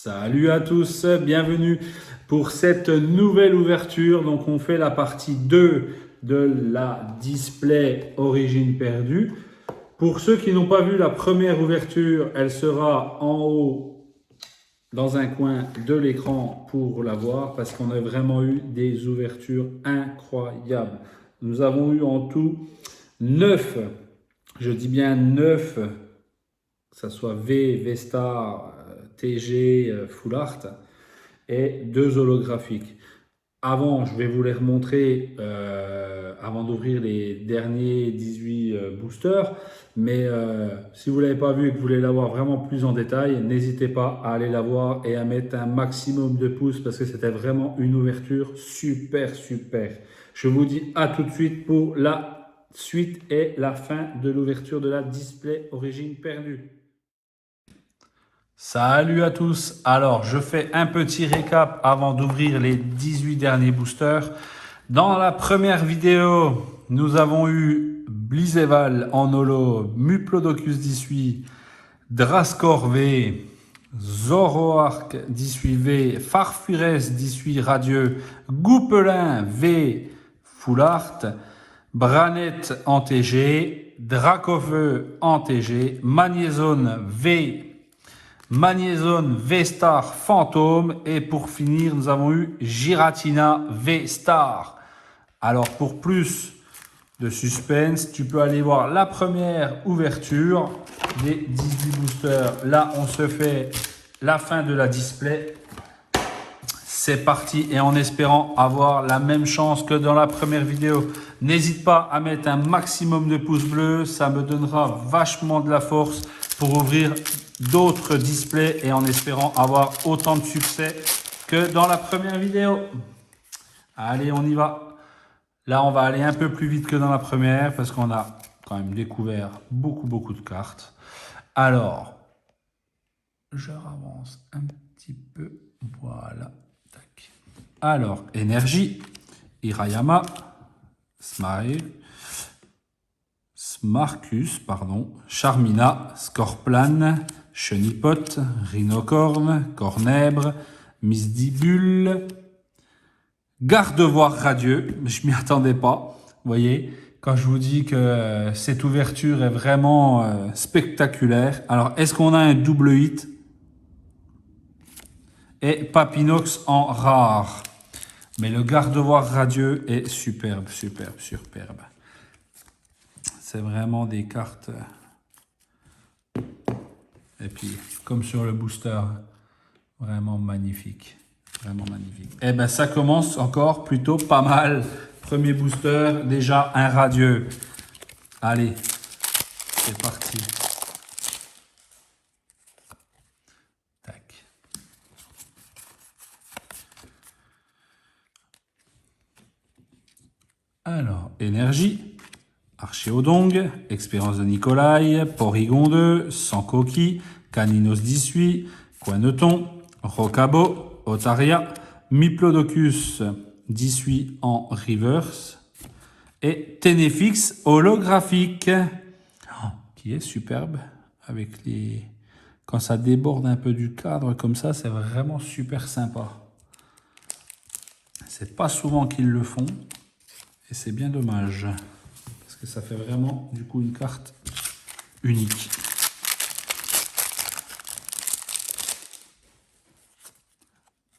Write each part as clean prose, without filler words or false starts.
Salut à tous, bienvenue pour cette nouvelle ouverture. Donc on fait la partie 2 de la display origine perdue. Pour ceux qui n'ont pas vu la première ouverture, elle sera en haut dans un coin de l'écran pour la voir parce qu'on a vraiment eu des ouvertures incroyables. Nous avons eu en tout 9, je dis bien 9, que ce soit V-Star, TG, Full Art et 2 holographiques. Avant, je vais vous les remontrer avant d'ouvrir les derniers 18 boosters. Mais si vous ne l'avez pas vu et que vous voulez la voir vraiment plus en détail, n'hésitez pas à aller la voir et à mettre un maximum de pouces parce que c'était vraiment une ouverture super. Je vous dis à tout de suite pour la suite et la fin de l'ouverture de la display origine perdue. Salut à tous, alors je fais un petit récap avant d'ouvrir les 18 derniers boosters. Dans la première vidéo, nous avons eu Blizeval en holo, Muplodocus 18, Drascor V, Zoroark 18V, Farfures 18 radieux, Goupelin V Full Art, Branette en TG, Dracofeu en TG, Magnézone V Magnézone V-Star Fantôme et pour finir nous avons eu Giratina V-Star. Alors pour plus de suspense, tu peux aller voir la première ouverture des 18 boosters. Là on se fait la fin de la display. C'est parti et en espérant avoir la même chance que dans la première vidéo. N'hésite pas à mettre un maximum de pouces bleus, ça me donnera vachement de la force pour ouvrir d'autres displays et en espérant avoir autant de succès que dans la première vidéo. Allez, on y va. Là, on va aller un peu plus vite que dans la première parce qu'on a quand même découvert beaucoup de cartes. Alors, je avance un petit peu. Voilà. Tac. Alors, énergie, Hirayama, Smarcus, Charmina, Scorplan, Chenipot, Rhinocorne, Cornèbre, Misdibule, Gardevoir radieux, je m'y attendais pas, vous voyez, quand je vous dis que cette ouverture est vraiment spectaculaire. Alors, est-ce qu'on a un double hit? Et Papinox en rare. Mais le Gardevoir radieux est superbe. C'est vraiment des cartes. Et puis, comme sur le booster, vraiment magnifique. Et ben, ça commence encore plutôt pas mal. Premier booster, déjà un radieux. Allez, c'est parti. Tac. Alors, énergie. Archéodong, Expérience de Nicolai, Porygon 2, Sankoki, Caninos 18, Coineton, Rocabo, Otaria, Miplodocus 18 en reverse et Tenefix holographique qui est superbe avec les... Quand ça déborde un peu du cadre comme ça, c'est vraiment super sympa. C'est pas souvent qu'ils le font et c'est bien dommage. Que ça fait vraiment du coup une carte unique.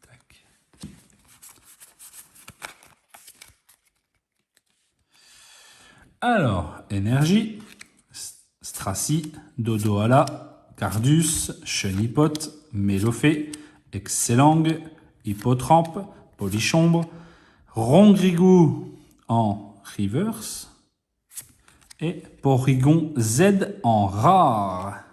Tac. Alors, énergie, Stracy, Dodoala, Cardus, Chenipot, Mélophée, Excellang, Hippotrampe, Polichombre, Rongrigou en reverse, et Porygon Z en rare.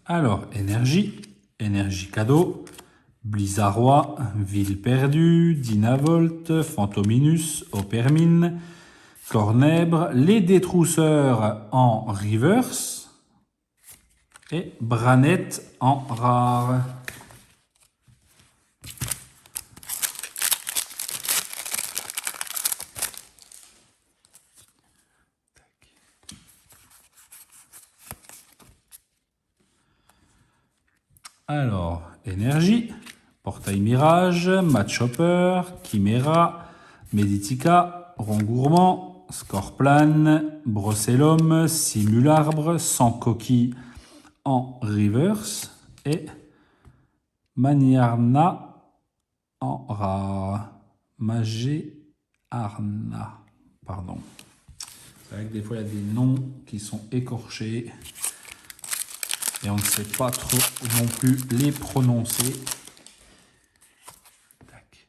Alors, énergie cadeau. Blizzarrois, Ville perdue, Dynavolt, Fantominus, Opermine, Cornèbre, les détrousseurs en reverse Et Branette en rare. Alors, énergie, portail mirage, match hopper, chimera, Meditica, rond gourmand, scorplan, brossellum, simularbre, sans coquille en reverse et Maniarna en rare. Magéarna, pardon. C'est vrai que des fois il y a des noms qui sont écorchés. Et on ne sait pas trop non plus les prononcer. Tac.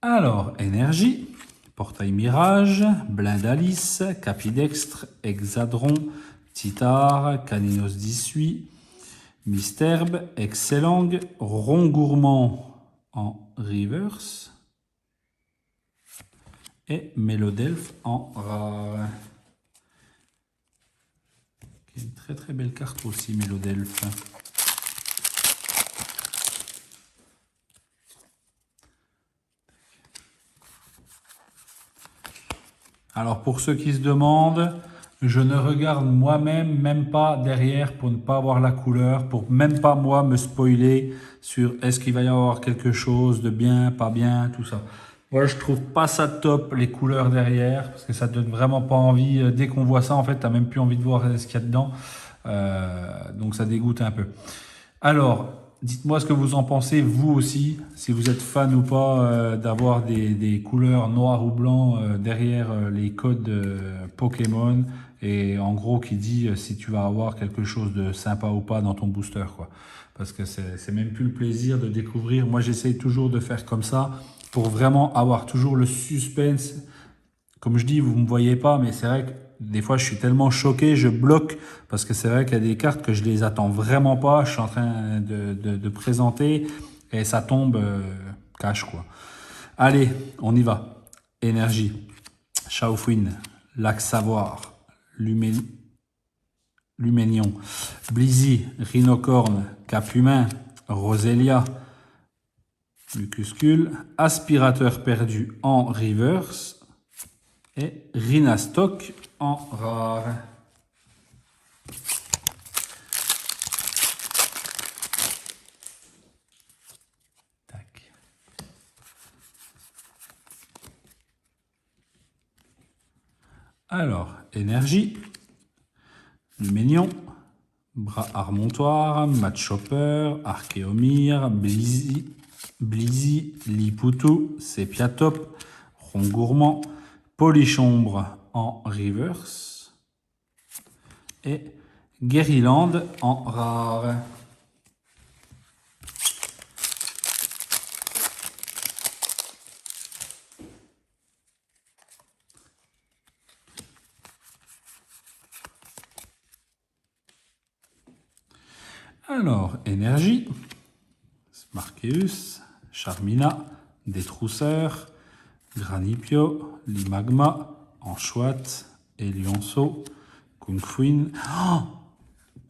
Alors, énergie, portail mirage, blindalice, capidextre, hexadron, titar, caninos 18, misterbe, excellang, rond gourmand en reverse. Et Mélodelphe en rare. Une très très belle carte aussi, Mélodelphe. Alors pour ceux qui se demandent, je ne regarde moi-même même pas derrière pour ne pas voir la couleur, pour même pas moi me spoiler sur est-ce qu'il va y avoir quelque chose de bien, pas bien, tout ça. Moi, je trouve pas ça top, les couleurs derrière, parce que ça donne vraiment pas envie. Dès qu'on voit ça, en fait, t'as même plus envie de voir ce qu'il y a dedans. Donc, ça dégoûte un peu. Alors, dites-moi ce que vous en pensez, vous aussi, si vous êtes fan ou pas d'avoir des couleurs noires ou blancs derrière les codes Pokémon. Et en gros, qui dit si tu vas avoir quelque chose de sympa ou pas dans ton booster, quoi. Parce que c'est même plus le plaisir de découvrir. Moi, j'essaye toujours de faire comme ça pour vraiment avoir toujours le suspense. Comme je dis, vous ne me voyez pas, mais c'est vrai que des fois, je suis tellement choqué, je bloque, parce que c'est vrai qu'il y a des cartes que je les attends vraiment pas. Je suis en train de présenter et ça tombe cash, quoi. Allez, on y va. Énergie, Chaufouine, Lac Savoir, Luménion, Blizzy, Rhinocorne, Cap-Humain, Roselia, Lucuscule, Aspirateur perdu en reverse et Rhinastock en rare. Tac. Alors, énergie, Luménion, Bras Armontoire, Matchhopper, Archéomir, Blizzy, Lipoutou, Sépiatop, Rond Gourmand, Polychombre en reverse et Guériland en rare. Alors, énergie, Smarkeus, Charmina, Détrousseur, Granipio, Limagma, Anchoite, Elionceau, Kungfuin.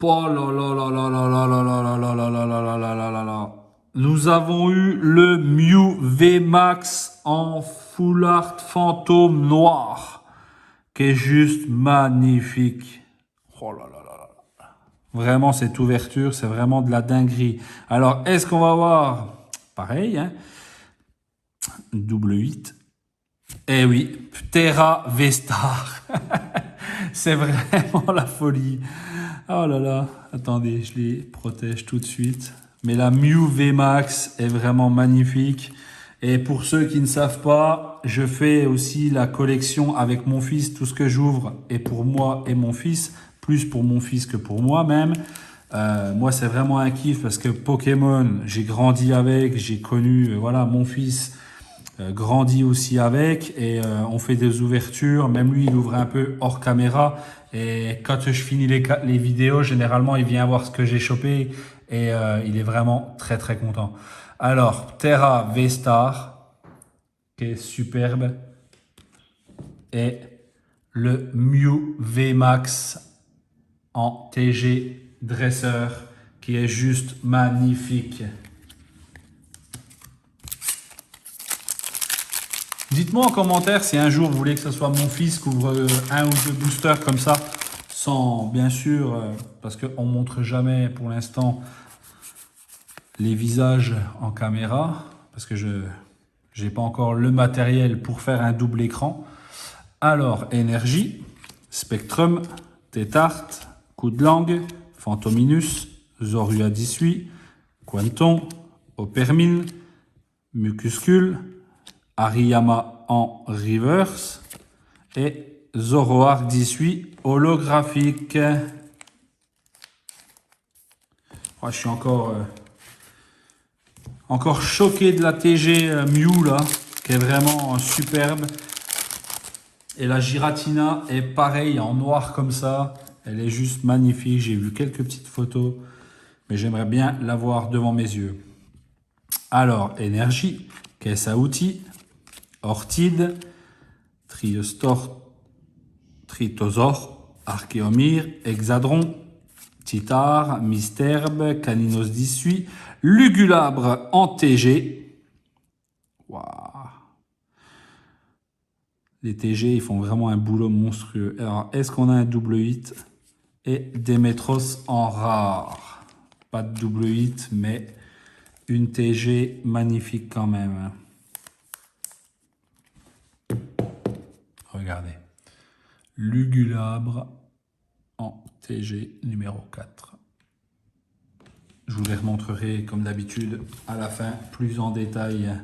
Oh là là là là là là là là là là là là là là là là là. Nous avons eu le Mew VMAX en Full Art Fantôme Noir, qui est juste magnifique. Oh là là là là. Vraiment, cette ouverture, c'est vraiment de la dinguerie. Alors, est-ce qu'on va voir pareil, hein, double 8. Eh oui, Terra Vestar. C'est vraiment la folie. Oh là là, attendez, je les protège tout de suite. Mais la Mew VMAX est vraiment magnifique. Et pour ceux qui ne savent pas, je fais aussi la collection avec mon fils. Tout ce que j'ouvre est pour moi et mon fils, plus pour mon fils que pour moi-même. Moi, c'est vraiment un kiff parce que Pokémon, j'ai grandi avec, j'ai connu, voilà, mon fils grandit aussi avec et on fait des ouvertures. Même lui, il ouvre un peu hors caméra. Et quand je finis les vidéos, généralement, il vient voir ce que j'ai chopé et il est vraiment très très content. Alors, Terra V-Star, qui est superbe. Et le Mew VMAX en TG dresseur qui est juste magnifique. Dites-moi en commentaire si un jour vous voulez que ce soit mon fils qui ouvre un ou deux boosters comme ça, sans bien sûr, parce qu'on ne montre jamais pour l'instant les visages en caméra, parce que je n'ai pas encore le matériel pour faire un double écran. Alors, énergie, Spectrum, Tétart, Coup de langue, Phantominus, Zorua 18, Quanton, Opermine, Mucuscule, Hariyama en reverse et Zoroark 18 holographique. Ouais, je suis encore choqué de la TG Mew là, qui est vraiment superbe. Et la Giratina est pareil en noir comme ça. Elle est juste magnifique. J'ai vu quelques petites photos, mais j'aimerais bien la voir devant mes yeux. Alors, énergie, caisse à outils, Ortide, Tritosaur, Archéomir, Hexadron, Titar, Mysterbe, Caninos 18, Lugulabre en TG. Waouh. Les TG, ils font vraiment un boulot monstrueux. Alors, est-ce qu'on a un double 8 et Démétros en rare? Pas de double 8, mais une TG magnifique quand même. Regardez. Lugulabre en TG numéro 4. Je vous les remontrerai comme d'habitude à la fin, plus en détail.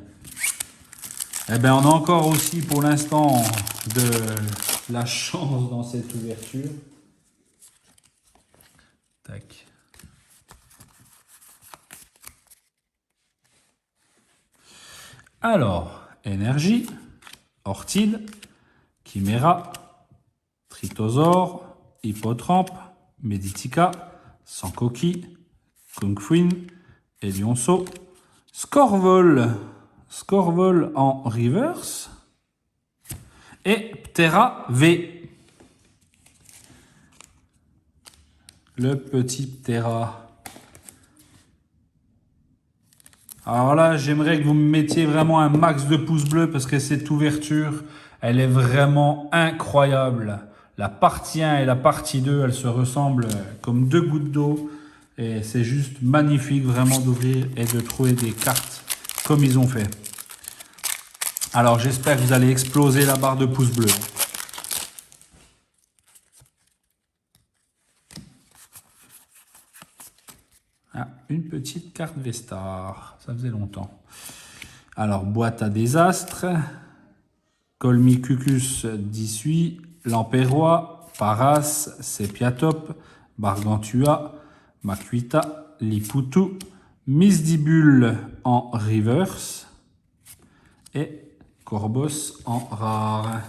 Eh bien, on a encore aussi pour l'instant de la chance dans cette ouverture. Tac. Alors, énergie, Ortide, Chimera, Tritosaur, Hippotrampe, Meditica, Sankoki, Kungfuin, Elionceau, Scorvol en reverse et Ptera V. Le petit Ptera. Alors là, j'aimerais que vous me mettiez vraiment un max de pouces bleus parce que cette ouverture, elle est vraiment incroyable. La partie 1 et la partie 2, elles se ressemblent comme deux gouttes d'eau. Et c'est juste magnifique vraiment d'ouvrir et de trouver des cartes comme ils ont fait. Alors j'espère que vous allez exploser la barre de pouces bleus. Ah, une petite carte Vestar, ça faisait longtemps. Alors, boîte à désastre, Colmicucus 18, Lampérois, Paras, Sepiatop, Bargantua, Makuita, Liputu, Misdibule en reverse et Corbos en rare.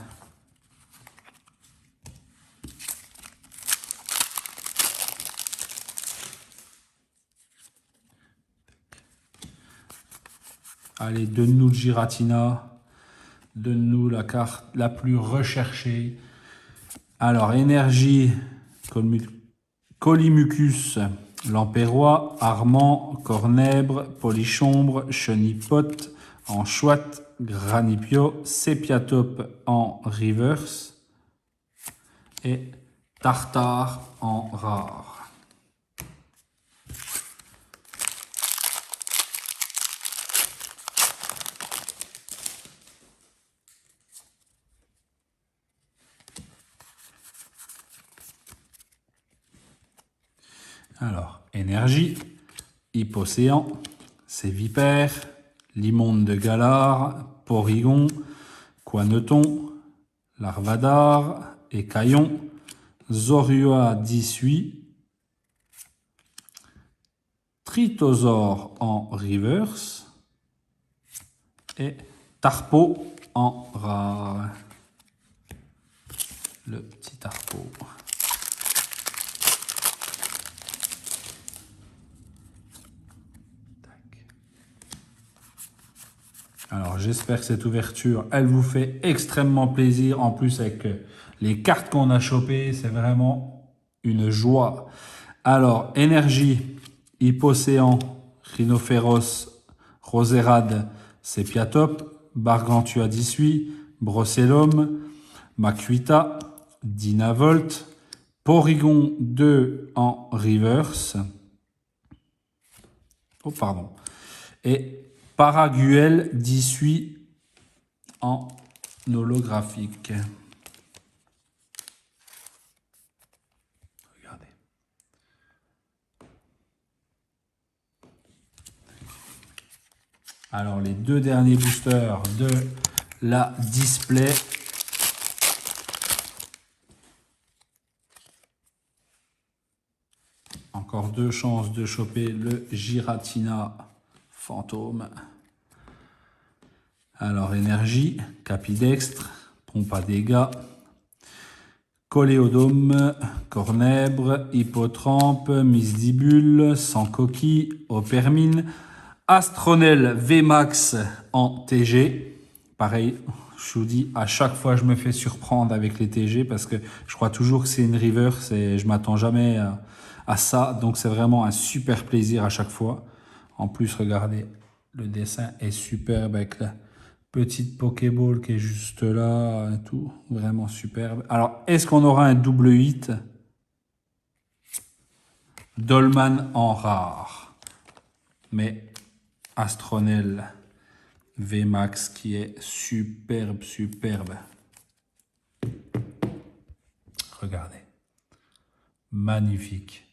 Allez, donne-nous le Giratina. Donne-nous la carte la plus recherchée. Alors, énergie, Colimucus, Lampérois, Armand, Cornèbre, Polychombre, Chenipote, en Chouette, Granipio, Sepiatop en reverse et Tartare en rare. Alors, énergie, Hippocéan, Sévipère, Limonde de Galar, Porygon, Quaneton, Larvadar, Écaillon, Zorua 18, Tritosaur en reverse et Tarpo en rare. Le petit Tarpo. Alors j'espère que cette ouverture, elle vous fait extrêmement plaisir. En plus avec Les cartes qu'on a chopées, c'est vraiment une joie. Alors, énergie, Hippocéan, Rhinophéros, Roserade, Sépiatop, Bargantua 18, Brocellum, Macuita, Dynavolt, Porygon 2 en reverse. Oh, pardon. Et Paraguel 18 en holographique. Regardez. Alors, les deux derniers boosters de la display. Encore deux chances de choper le Giratina fantôme. Alors, énergie, Capidextre, Pompe à dégâts, Coléodome, Cornèbre, Hippotrampe, Misdibule, Sans coquille, Opermine, Astronel VMAX en TG. Pareil, je vous dis, à chaque fois, je me fais surprendre avec les TG parce que je crois toujours que c'est une reverse et je m'attends jamais à ça. Donc, c'est vraiment un super plaisir à chaque fois. En plus, regardez, le dessin est superbe avec la petite Pokéball qui est juste là et tout. Vraiment superbe. Alors, est-ce qu'on aura un double hit? Dolman en rare. Mais Astronel VMAX qui est superbe, superbe. Regardez. Magnifique.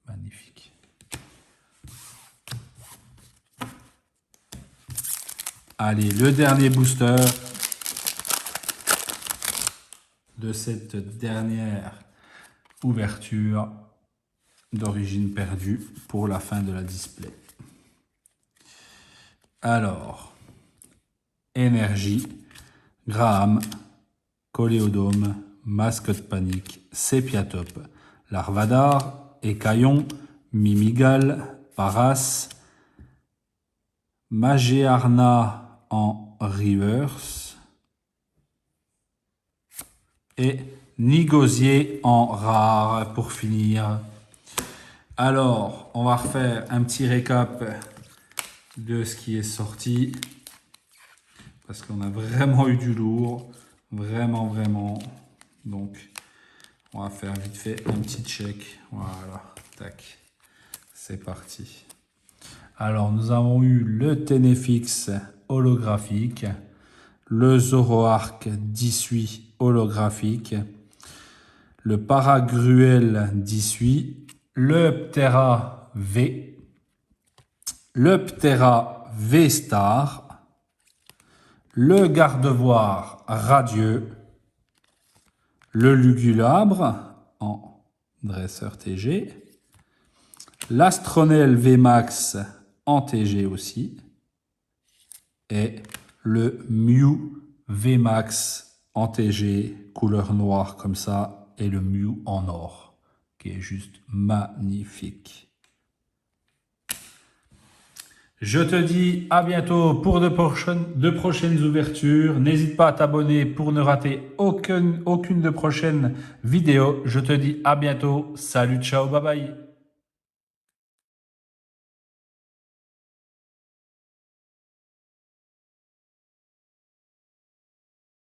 Magnifique. Allez, le dernier booster de cette dernière ouverture d'origine perdue pour la fin de la display. Alors, énergie, Graham, Coléodome, Mascotte Panique, Sépiatop, Larvadar, Écaillon, Mimigal, Paras, Magearna en reverse et Nigosier en rare pour finir. Alors, on va refaire un petit récap de ce qui est sorti parce qu'on a vraiment eu du lourd, vraiment. Donc, on va faire vite fait un petit check. Voilà, tac, c'est parti. Alors, nous avons eu le Ténéfix holographique, le Zoroark 18 holographique, le Paragruel 18, le Ptera V, le Ptera V-Star, le Gardevoir radieux, le Lugulabre en dresseur TG, l'Astronel VMAX en TG aussi, et le Mew VMAX en TG, couleur noire comme ça, et le Mew en or, qui est juste magnifique. Je te dis à bientôt pour de prochaines ouvertures. N'hésite pas à t'abonner pour ne rater aucune de prochaines vidéos. Je te dis à bientôt. Salut, ciao, bye bye.